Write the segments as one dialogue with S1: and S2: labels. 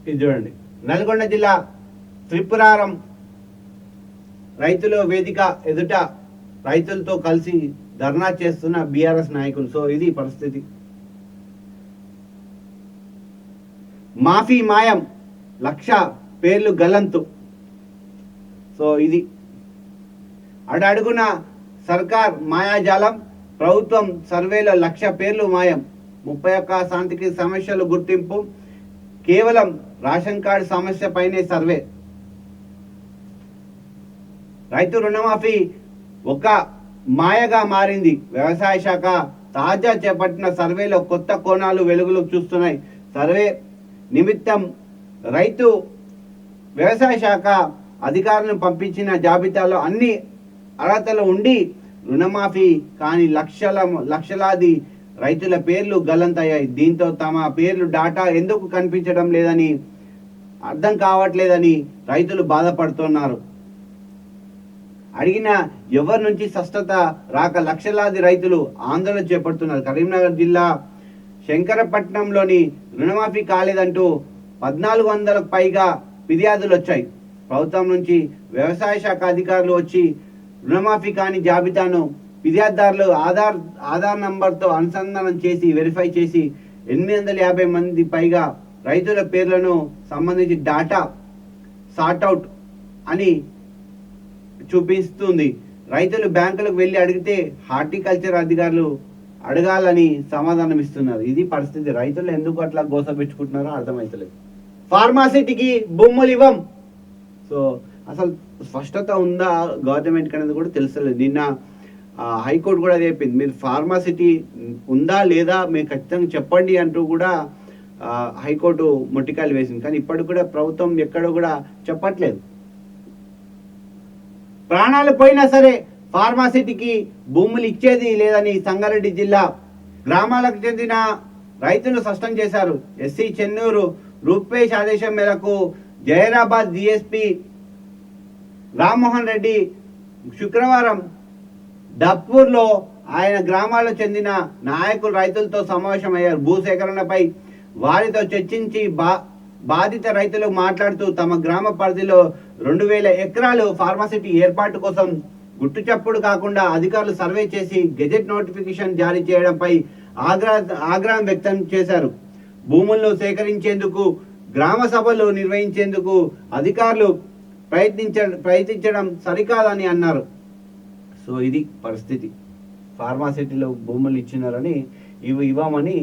S1: ఇది చూడండి, నల్గొండ జిల్లా త్రిపురారం రైతుల వేదిక ఎదుట రైతులతో కలిసి ధర్నా చేస్తున్న బీఆర్ఎస్ నాయకులు. సో ఇది పరిస్థితి. మాఫీ మాయం, 1,00,000 పేర్లు గల్లంతు. సో ఇది అడుగున సర్కార్ మాయాజాలం, ప్రభుత్వం సర్వేలో 1,00,000 పేర్లు మాయం, 31 శాంతికి సమస్యలు గుర్తింపు, కేవలం రేషన్ కార్డు సమస్య పైనే సర్వే. రైతు రుణమాఫీ ఒక మాయగా మారింది. వ్యవసాయ శాఖ తాజా చేపట్టిన సర్వేలో కొత్త కోణాలు వెలుగులు చూస్తున్నాయి. సర్వే నిమిత్తం రైతు వ్యవసాయ శాఖ అధికారులను పంపించిన జాబితాలో అన్ని అర్హతలు ఉండి రుణమాఫీ కానీ లక్షలాది రైతుల పేర్లు గల్లంతయ్యాయి. దీంతో తమ పేర్లు డాటా ఎందుకు కనిపించడం లేదని అర్థం కావట్లేదని రైతులు బాధపడుతున్నారు. అడిగిన ఎవరి నుంచి స్పష్టత రాక లక్షలాది రైతులు ఆందోళన చేపడుతున్నారు. కరీంనగర్ జిల్లా శంకరపట్నంలోని రుణమాఫీ కాలేదంటూ 1,400కు పైగా ఫిర్యాదులు వచ్చాయి. ప్రభుత్వం నుంచి వ్యవసాయ శాఖ అధికారులు వచ్చి రుణమాఫీ కాని జాబితాను ఫిర్యాదుదారులు ఆధార్ నంబర్తో అనుసంధానం చేసి వెరిఫై చేసి 850 మంది పైగా రైతుల పేర్లను సంబంధించి డాటా సార్ట్అవుట్ అని చూపిస్తుంది. రైతులు బ్యాంకులకు వెళ్ళి అడిగితే హార్టికల్చర్ అధికారులు అడగాలని సమాధానం ఇస్తున్నారు. ఇది పరిస్థితి. రైతులు ఎందుకు అట్లా గోసపెట్టుకుంటున్నారో అర్థమవుతలేదు. ఫార్మాసిటీకి భూములు ఇవ్వం. సో అసలు స్పష్టత ఉందా గవర్నమెంట్ అనేది కూడా తెలుస్తలేదు. నిన్న హైకోర్టు కూడా చెప్పింది, మీరు ఫార్మాసిటీ ఉందా లేదా మీరు ఖచ్చితంగా చెప్పండి అంటూ కూడా హైకోర్టు మొట్టికాయలు వేసింది. కానీ ఇప్పటికి కూడా ప్రభుత్వం ఎక్కడో కూడా చెప్పట్లేదు. ప్రాణాలు పోయినా సరే ఫార్మాసిటీకి భూములు ఇచ్చేది లేదని సంగారెడ్డి జిల్లా గ్రామాలకు చెందిన రైతులు స్పష్టం చేశారు. ఎస్సీ చెన్నూరు రూపేష్ ఆదేశం మేరకు జైరాబాద్ డిఎస్పీ రామ్మోహన్ రెడ్డి శుక్రవారం డప్పూర్లో ఆయన గ్రామాలకు చెందిన నాయకులు రైతులతో సమావేశమయ్యారు. భూసేకరణపై వారితో చర్చించి బాధిత రైతులు మాట్లాడుతూ తమ గ్రామ పరిధిలో 2,000 ఎకరాలు ఫార్మాసిటీ ఏర్పాటు కోసం గుట్టుచప్పుడు కాకుండా అధికారులు సర్వే చేసి గెజెట్ నోటిఫికేషన్ జారీ చేయడంపై ఆగ్రహం వ్యక్తం చేశారు. భూములను సేకరించేందుకు గ్రామ సభలు నిర్వహించేందుకు అధికారులు ప్రయత్నించడం సరికాదని అన్నారు. సో ఇది పరిస్థితి. ఫార్మాసిటీలో భూములు ఇచ్చినారని ఇవ్వమని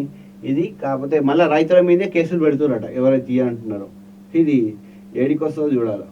S1: ఇది, కాకపోతే మళ్ళీ రైతుల మీదే కేసులు పెడుతున్నారట ఎవరైతే అంటున్నారో. ఇది ఏడికొస్తుందో చూడాలి.